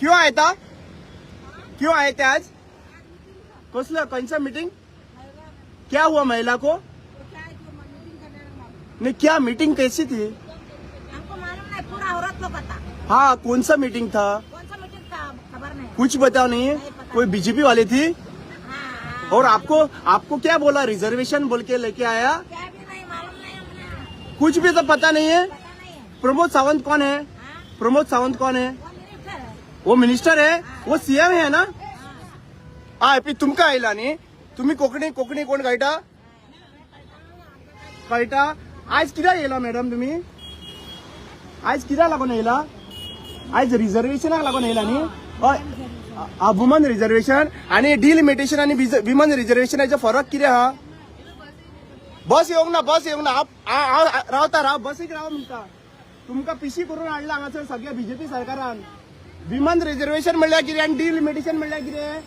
क्यों आए था? क्यों आए थे आज? कसलं कंचा मीटिंग? क्या हुआ महिला को? नहीं, क्या मीटिंग कैसी थी? हमको मालूम नहीं, पूरा औरत लोग था। हाँ, कौन सा मीटिंग था? कौन सा मीटिंग था खबर नहीं। कुछ बताओ नहीं है? कोई बीजेपी वाली थी? हाँ, और आपको क्या बोला? रिजर्वेशन बोल के लेके आया? क्या भी नहीं मालूम नहीं हमने। कुछ भी तो पता नहीं है। पता नहीं है। प्रमोद सावंत कौन है? हाँ, प्रमोद सावंत कौन है? वो मिनिस्टर है। वो मिनिस्टर है? वो सीएम है ना? हा, तुमका आयला न्ही? तुम्ही कोकणी कोण कळटा? कळटा? आज कित्याक येयला मॅडम तुम्ही? आज कित्याक लागून येयला? आज रिझर्वेशनाक लागून येयला न्ही? वुमन रिझर्वेशन आणि डिलिमिटेशन आणि विमन रिझर्वेशनाचो फरक कितें आहा? बस येवंक ना रावता बसीक राव म्हणटा. तुमकां पिशी करून हाडला हांगासर सगळ्या बीजेपी सरकारान. विमन रिझर्वेशन म्हणल्यार कितें आणि डिलिमिटेशन म्हणल्यार कितें?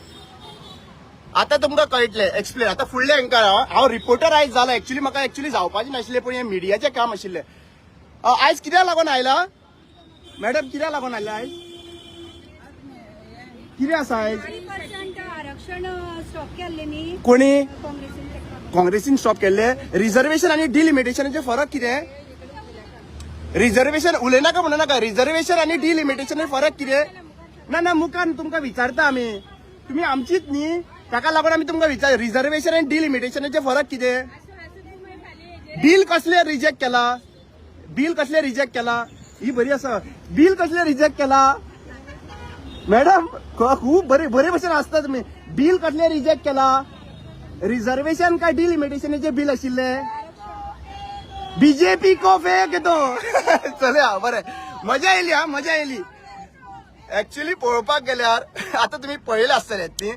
आता तुमकां कळटलें एक्सप्लेन. आता फुडले हांकां हांव रिपोर्टर आयज जाला. म्हाका एक्चुअली जावपाचें नाशिल्लें, पण हें मिडियाचें काम आशिल्लें. आयज कित्याक लागून आयला मॅडम? कित्याक लागून आयला आयज? कितें आसा आयज? 40% आरक्षण स्टॉप केल्ले न्ही कोणी? काँग्रेसीन. काँग्रेसीन स्टॉप केल्ले. रिझर्वेशन आणि डिलिमिटेशनाचे फरक कितें? रिझर्वेशन उलयनाका म्हणनाका. रिझर्वेशन आणि डिलिमिटेशनाचे फरक कितें? ना मुखार तुमकां विचारता आमी. तुम्ही आमचीच न्ही, ताका लागून आमी तुमकां विचार. रिझर्वेशन आनी डिलिमिटेशनाचे फरक कितें? बिल कसले रिजेक्ट केला? बिल कसले रिजेक्ट केला? ही बरी आसा. बिल कसले रिजेक्ट केला मॅडम? खूप बरे भशेन आसता तुमी. बिल कसले रिजेक्ट केला? रिझर्वेशन काय डिलिमिटेशनाचे बिल आशिल्ले? बीजेपी को फेक येतो. चलया बरें. मजा येयली. मजा येयली. एक्चुअली पळोवपाक गेल्यार आता तुम्ही पळयले आसतले ती.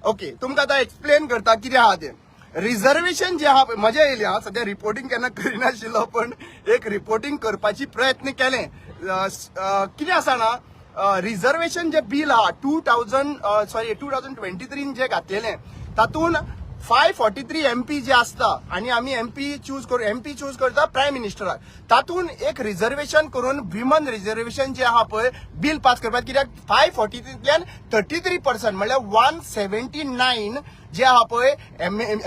ओके, तुमकां आतां एक्सप्लेन करता कितें आहा तें. रिझर्वेशन जे आहा मजा येयली. सद्या रिपोर्टिंग केन्ना करिनाशिल्लो, पण एक रिपोर्टिंग करपाची प्रयत्न केलें. कितें आसा ना, रिझर्वेशन जे बिल आहा 2023 जे घातलेलें, तातूंत 543 MP जे असता आणि आम्ही एमपी चूज करता प्रायम मिनिस्टराक. तातून एक रिझर्वेशन करून विमन रिझर्वेशन जे आहा पळय बिल पास करपाक. कित्याक 543तल्यान 33% म्हणल्यार 179 जे आहा पळय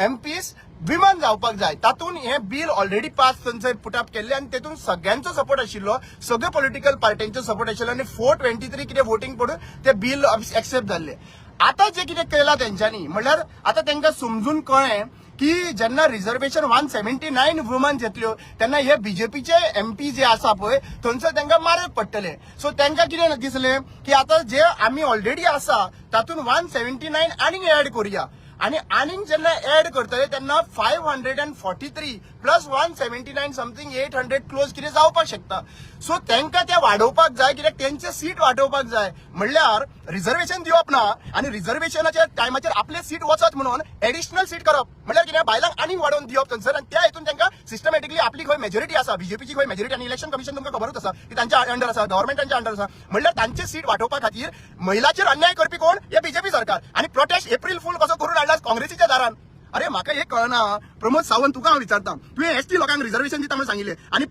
MPs विमन जावपाक जाय. तातून हे बिल ऑलरेडी पास थंयसर पुटअप केल्ले आणि तेतून सगळ्यांचो सपोर्ट आशिल्लो. सगळे पॉलिटिकल पार्ट्यांचो सपोर्ट आशिल्लो आणि 423 कितें वोटिंग पडून ते बिल एक्सेप्ट जाल्ले. आता जे कितें केला तेंच्यांनी म्हणल्यार आता तांकां समजून कळ्ळें की जेन्ना रिझर्वेशन 179 वुमन घेतल्यो तेन्ना हे बीजेपीचे MP जे आसा पळय थंयसर तांकां मारक पडटले. सो तांकां कितें दिसलें की आता जे आमी ऑलरेडी आसा तातूंत 179 आनीक ऍड करुया. आणि आनीक जेन्ना ऍड करतले तेन्ना 543 प्लस 179 समथिंग 800 क्लोज कितें जावपाक शकता. सो तांकां ते वाडोवपाक जाय, कित्याक तेंचे सीट वाडोवपाक जाय. म्हणल्यार रिझर्वेशन दिवप ना आणि रिझर्वेशनाच्या टायमाचेर आपले सीट वचत म्हणून एडिशनल सीट करप. म्हणल्यार कितें बायलांक आनीक वाडोवन दिवप थंयसर. आणि त्या हेतून तांकां सिस्टमॅटिकली आपली खंय मेजॉरिटी आसा, बीजेपीची खंय मेजॉरिटी आणि इलेक्शन कमिशन तुमकां खबरूच आसा की तांच्या अंडर आसा, गव्हर्नमेंटांच्या अंडर आसा. म्हणल्यार तांचे सीट वाडोवपा खातीर महिलाचेर अन्याय करपी कोण? हे बीजेपी सरकार. आणि प्रोटेस्ट एप्रील फूल कसो करून हाडला काँग्रेसीच्या दारान. अरे म्हाका हे कळना. प्रमोद सावंत तुका हांव विचारता, तुवें एसटी लोकांक रिझर्वेशन दिता म्हणून सांगिल्लें आणि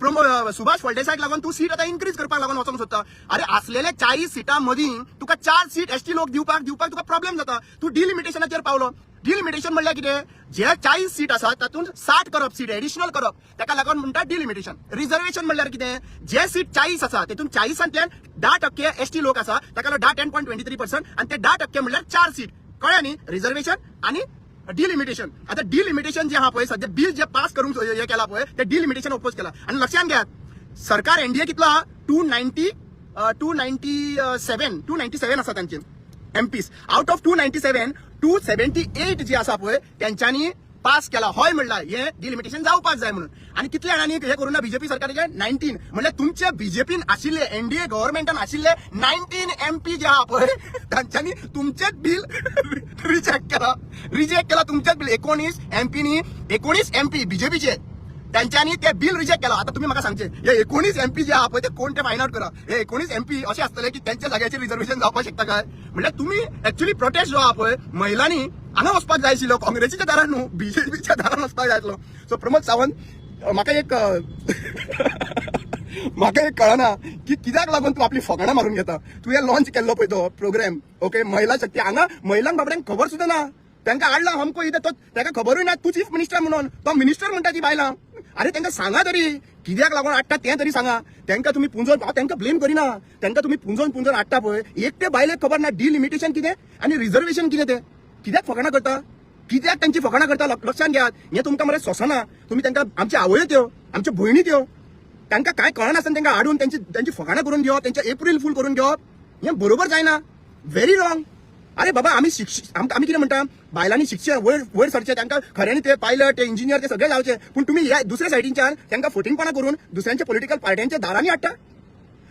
सुभाष फळदेसायक लागून तूं सीट आतां इन्क्रीज करपाक लागून वचोंक सोदता. अरे असलेल्या 40 सिटां मदीं तुका 4 सीट एसटी लोक दिवपाक तुका प्रॉब्लेम जाता. तूं डिलिमिटेशनाचेर पावलो. डिलिमिटेशन म्हणल्यार कितें? जे 40 सीट आसा तातूंत 60 करप, सीट एडिशनल करप, ताका लागून म्हणटा डिलिमिटेशन. रिझर्वेशन म्हणल्यार कितें? जे सीट 40 आसा तेतून 40तल्यान 10% एसटी लोक आसा, ताका लागून 10.23% आणि ते 10% म्हणल्यार 4 सीट. कळ्ळें न्ही? रिझर्वेशन आणि डिलिमिटेशन. आता डिलिमिटेशन जे आहा पळय सध्या बिल जे पास करूंक हे केला पळय ते डिलिमिटेशन ओपोज केला. आणि लक्षात घ्या सरकार एनडीए कितलो आहा? 297 आसा तांचे MPs. आउट ऑफ 297 278 जे आसा पळय त्यांच्यानी पास केला. हय म्हणला हे डिलिमिटेशन जावपाक जाय म्हणून. आणि कितले जाणांनी हे करून बीजेपी सरकाराचे 19 म्हणल्यार तुमच्या बीजेपीन आशिल्ले एनडीए गव्हर्नमेंटान आशिल्ले 19 MP जे आहा पळय तांच्यांनी तुमचेच बिल रिजेक्ट केला. तुमचेच बिल 19 MPनी 19 MP बीजेपीचे त्यांच्यानी ते बिल रिजेक्ट केला. आता तुम्ही म्हाका सांगचे हे 19 MP जे आहा पळय ते कोण ते फायंड आउट करा. हे 19 MP असे असतले की त्यांच्या जाग्याचेर रिझर्वेशन जावपाक शकता काय? म्हणल्यार तुम्ही एक्चुअली प्रोटेस्ट जो आहा पळय महिलांनी हांगा वचपाक जाय आशिल्लो, काँग्रेसीच्या दारान न्हू, बीजेपीच्या दारान वचपाक जाय आसलो. सो प्रमोद सावंत म्हाका एक म्हाका एक कळना की कित्याक लागून तू आपली फकाणां मारून घेता. तुवें लॉन्च केल्लो पळय तो प्रोग्राम, ओके, महिला शक्ती. हांगा महिलांक बाबड्यांक खबर सुद्दां ना. तांकां हाडला हमको इथं, तो ताका खबरूय ना तू चीफ मिनिस्टर म्हणून. तो मिनिस्टर म्हणटा ती बायलां. अरे तांकां सांगा तरी कित्याक लागून हाडटा तें तरी सांगा. तांकां तुमी पुंजोवन, हांव तांकां ब्लेम करिना, तांकां तुमी पुंजोवन हाडटा पळय. एकटे बायलेक खबर ना डिलिमिटेशन कितें आनी रिझर्वेशन कितें तें. कित्याक फकाणां करता, कित्याक तांची फकाणां करता लक्षात घेयात. हें तुमकां मरे सोंसना. तुमी तांकां आमच्या आवयो त्यो, आमच्यो भयणी त्यो, तांकां काय कळनासतना तांकां हाडून त्यांची फकाणां करून घेवप, त्यांच्या एप्रील फूल करून घेवप, हें बरोबर जायना. Very wrong. अरे बाबा आम्ही आम्ही कितें म्हणटा, बायलांनी शिक्षण वयर सरचे, तांकां खऱ्यांनी ते पायलट, ते इंजिनियर, ते सगळे जावचे. पूण तुमी ह्या दुसऱ्या सायडींच्यान तांकां फटिंगपणां करून दुसऱ्यांच्या पॉलिटिकल पार्ट्यांच्या दारांनी हाडटा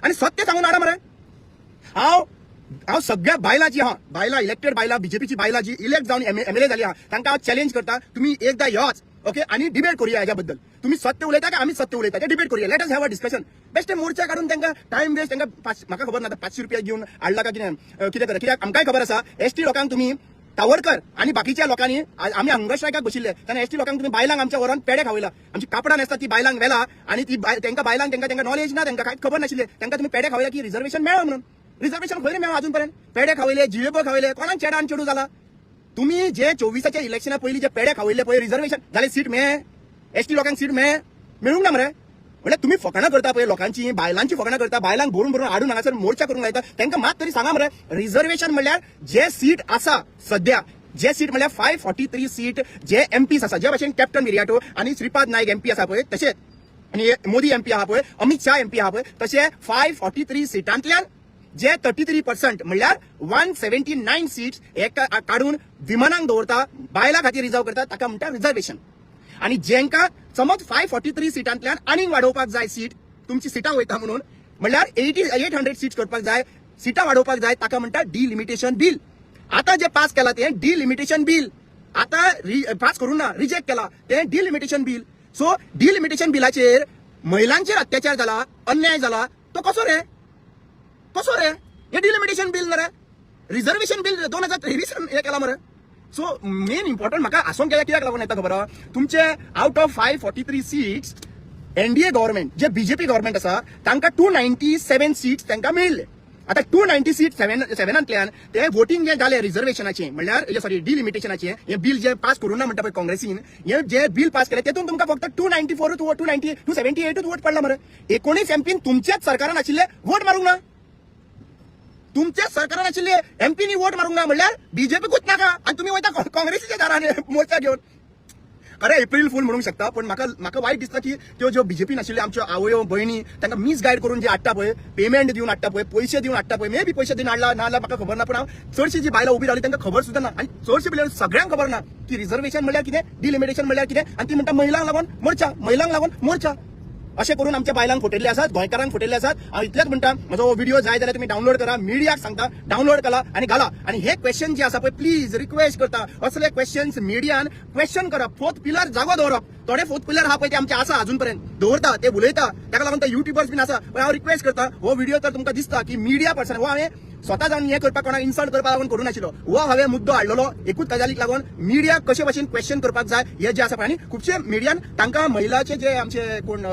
आनी सत्य सांगून हाडा मरे. हांव सगळ्या बायलांची बायलां इलेक्टेड बायलां, बीजेपीची बायलां जी इलेक्ट जावन एमएलए जाली तांकां हांव चॅलेंज करता, तुमी एकदा योच, ओके, आनी डिबेट करूया हेच्या बद्दल. तुम्ही सत्य उलयता काय आम्ही सत्य उलयता, ते डिबेट करूया. Let us have a discussion. बेश्टे मोर्चा काढून तांकां टाइम वेस्ट, तांकां म्हाका खबर ना 500 रुपया घेवन हाडला का कितें करा. कित्याक आमकांय खबर आसा एसटी लोकांक तुमी तावडकर आणि बाकीच्या लोकांनी, आम्ही हंगर स्ट्रायकाक बशिल्ले तेन्ना एसटी लोकांक तुम्ही बायलांक आमच्या वरान पेडे खावयला. आमची कापडां न्हेसतात ती बायलांक व्हेला आनी ती तांकां बायलांक तांकां नॉलेज ना, तांकां कांय खबर नाशिल्ले, तांकां तुम्ही पेडे खावयला की रिझर्वेशन मेळ्ळा म्हणून. रिझर्वेशन खंय मेळ्ळा अजून पर्यंत. पेडे खावयले, जिलेबो खावयले, कोणाक चेडान चेडू जाला. तुम्ही जे 24च्या इलेक्शना पयलीं जे पेडे खावयले पळय, रिझर्वेशन जाले, सीट मेळे, एसटी लोकांक सीट मेळूंक ना मरे. म्हणजे तुम्ही फकाणां करता पळय लोकांची, बायलांची फकाणां करता, बायलांक भरून हाडून हांगासर मोर्चा करूंक लायता. तांकां मात तरी सांगा मरे, रिझर्वेशन म्हणल्यार जे सीट आसा सध्या, जे सीट म्हणल्यार 543 सीट जे एमपीस आसा, जे भाशेन कॅप्टन मिरियाटो आणि श्रीपाद नायक एमपी आसा पळय तशें, आनी मोदी एमपी आहा पळय, अमित शाह एमपी आहा पळय, तशें 543 सीटांतल्यान जे 33% म्हणल्यार 179 सीट्स हे काढून विमानांक दवरता, बायलां खातीर रिझर्व करता, ताका म्हणटा रिझर्वेशन. आणि जेंका समज 543 सीटांतल्यान आनीक वाडोवपाक जाय सीट, तुमची सिटां वयता म्हणून, म्हणल्यार 800 सीट्स करपाक जाय, सिटां वाडोवपाक जाय, ताका म्हणटा डिलिमिटेशन बिल. आता जे पास केला ते डिलिमिटेशन बिल, आता पास करून ना, रिजेक्ट केला ते डिलिमिटेशन बिल. सो डिलिमिटेशन बिलाचेर महिलांचेर अत्याचार जाला, अन्याय जाला, तो कसो रे हे डिलिमिटेशन बिल ना रे. रिझर्वेशन बिल 2023 हे केला मरे. सो मेन इम्पॉर्टंट म्हाका आसूंक गेल्या कित्याक लागून येता खबर आहा, तुमचे out of 543 seats NDA government, जे बीजेपी गव्हर्नमेंट आसा, तांकां 297 सीट्स तांकां मेळिल्ले. आता 290 सीट सेव्हनांतल्यान ते वोटिंग जे जाले रिझर्वेशनाचे, म्हणल्यार सॉरी डिलिमिटेशनाचे, हे बिल जे पास करून ना म्हणटा पळय काँग्रेसीन, हे जे बिल पास केले तेतून तुमकां फक्त 294 278 वोट पडला मरे. 19 एमपीन तुमच्याच सरकारान आशिल्ले वोट मारूंक ना, तुमच्याच सरकारान आशिल्ले एमपीनी वोट मारूंक ना, म्हणल्यार बीजेपीकूच नाका आनी तुमी वयता काँग्रेसीच्या दारान मोर्चा घेवन. खरें एप्रील फूल म्हणूंक शकता, पण म्हाका वायट दिसता की त्यो ज्यो बीजेपीन आशिल्ल्यो आमच्यो आवयो भयणी तांकां मिसगायड करून जे हाडटा पळय, पेमेंट दिवन हाडटा पळय, पयशे दिवन हाडटा पळय, मे बी पयशे दिवन हाडला ना म्हाका खबर ना, पण हांव चडशी जी बायलां उबी रावली तांकां खबर सुद्दां ना, आनी चडशे पिल्यार सगळ्यांक खबर ना की रिझर्वेशन म्हणल्यार कितें, डिलिमिटेशन म्हणल्यार कितें, आनी ती म्हणटा महिलांक लागून मोर्चा, अशें करून आमच्या बायलांक फटयल्ले आसात, गोंयकारांक फटयल्ले आसात. हांव इतलेंच म्हणटा, म्हजो व्हिडिओ जाय जाल्यार तुमी डावनलोड करा, मिडियाक सांगता डावनलोड करा आनी घाला. आनी हे क्वेश्चन जे आसा पळय, प्लीज रिक्वेस्ट करता, असले क्वेश्चन्स मिडियान क्वेश्चन करप, फोर्थ पिलर जागो दवरप. थोडे फोर्थ पिलर हा पळय ते आमचे आसा अजून पर्यंत, दवरता ते उलयता, ताका लागून ते युट्यूबर्स बीन आसा. पण हांव रिक्वेस्ट करता, हो व्हिडिओ तर तुमकां दिसता की मिडिया पर्सन, हो हांवें स्वता जावन हे करपाक, कोणाक इन्सल्ट करपाक लागून करूं नाशिल्लो, हो हांवें मुद्दो हाडलेलो एकूच गजालीक लागून मिडिया कशे भाशेन क्वेश्चन करपाक जाय हे जे आसा पळय. आनी खुबशे मिडियान तांकां महिलाचे जे आमचे कोण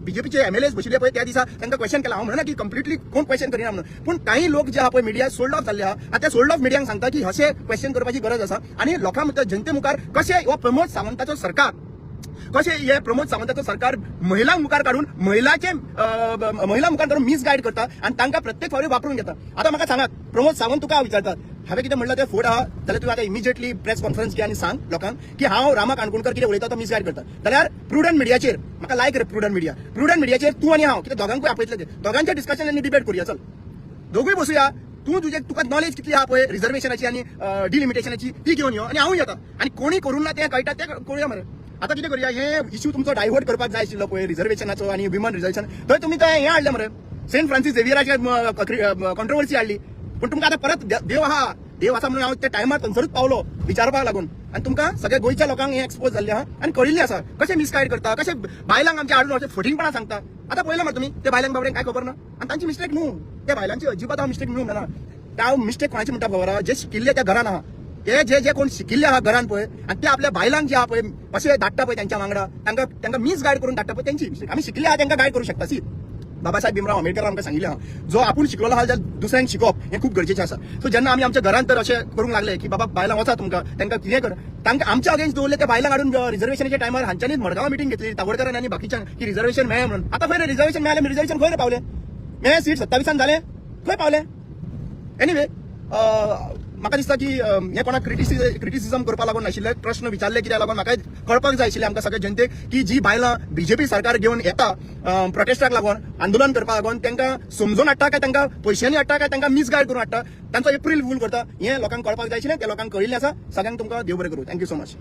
बीजेपीचे एमएलएस बशिल्ले पळय त्या दिसा तांकां क्वेश्चन केला. हांव म्हणना की कंप्लिटली कोण क्वेश्चन करिना म्हणून, पूण काही लोक जे आहा पळय मिडिया सोल्ड ऑफ जाल्ले आहा, आतां सोल्ड ऑफ मिडियांक सांगता की अशें क्वेश्चन करपाची गरज आसा. आनी लोकां भितर जनते मुखार कशें हो प्रमोद सावंताचो सरकार, कशें हे प्रमोद सावंताचो सरकार महिलांक मुखार काढून महिला मुखार काढून मिसगायड करता आनी तांकां प्रत्येक फावटी वापरून घेता. आतां म्हाका सांगात, प्रमोद सावंत तुका विचारतात, हांवें कितें म्हणलं ते फोड आहा जाल्यार तुवें आतां इमिजिएटली प्रेस कॉन्फरन्स घे आनी सांग लोकांक की हांव रामा काणकोणकर कितें उलयता तो मिसगायड करता. जाल्यार प्रुडंट मिडियाचेर म्हाका लायक रे, प्रुडंट मिडियाचेर तूं आनी हांव कितें दोगांकूय आपयतले ते, दोगांच्या डिस्कशन आनी डिबेट करूया. चल दोगूय बसूया, तुका नॉलेज कितली आहा पळय रिझर्वेशनाची आनी डिलिमिटेशनाची ती घेवन यो, आनी हांवूय येता, आनी कोणी करून ना तें कळटा तें करूया मरे. आता कितें करूया, हे इश्यू तुमचो डायव्हर्ट करपाक जाय आशिल्लो पळय रिझर्वेशनाचो आनी विमन रिझर्वेशन, थंय तुमी तें हें हाडलें मरे, सेंट फ्रांसीस झेवियराचे कॉन्ट्रोवर्सी हाडली. पण तुमकां आतां परत देव आसा म्हणून हांव त्या टायमार थंयसरूच पावलो विचारपाक लागून, आनी तुमकां सगळ्या गोंयच्या लोकांक हें एक्सपोज जाल्लें आहा आनी कळिल्लें आसा कशें मिसगायड करता, कशें बायलांक आमच्या हाडून अशें फटिंगपणां सांगता. आतां पळयलां मरे तुमी, ते बायलांक बाबड्यांक काय खबर ना, आनी तांची मिस्टेक न्हू, त्या बायलांची अजिबात हांव मिस्टेक म्हणूंक ना. हांव मिस्टेक कोणाची म्हणटा खबर आहा, जे शिकिल्ले त्या घरान आहा, ते जे कोण शिकिल्ले आहा घरान पळय, आनी ते आपल्या बायलांक जे आहा पळय अशें धाडटा पळय त्यांच्या वांगडा, तांकां मिसगायड करून धाडटा पळय, त्यांची मिस्टेक. आमी शिकिल्ले आहा तांकां गायड करूं शकता. सी बाबासाहेब भीमराव आंबेडकर आमकां सांगिल्लें आहा जो आपूण शिकलेलो आहा जाल्यार दुसऱ्यांक शिकोवप हें खूब गरजेचें आसा. सो जेन्ना आमी आमच्या घरांत तर अशें करूंक लागले की बाबा बायलां वचा तुमकां तांकां कितें कर तांकां आमच्या अगेन्स्ट दवरले त्या बायलांक हाडून रिझर्वेशनाच्या टायमार हांच्यांनीच मडगांवां मिटींग घेतली तावडकरांनी आनी बाकीच्यांक की रिझर्वेशन मेळ्ळें म्हणून. आतां खंय रिझर्वेशन मेळ्ळें रिझर्वेशन खंय पावलें मेळ्ळें सीट 27 जालें खंय पावलें. एनिवे म्हाका दिसता की हे कोणाक क्रिटिसिजम करपा लागून नाशिल्ले प्रश्न विचारले कित्याक लागून म्हाका कळपाक जाय आशिल्लें आमकां सगळे जनतेक की जी बायलां बीजेपी सरकार घेवन येता प्रोटेस्टाक लागून आंदोलन करपा लागून तांकां समजून हाडटा काय तांकां पयशांनी हाडटा काय तांकां मिसगायड करून हाडटा तांचो एप्रील फूल करता हें लोकांक कळपाक जाय आशिल्लें त्या लोकांक कळिल्लें आसा. सगळ्यांक तुमकां देव बरें करूं. Thank you so much.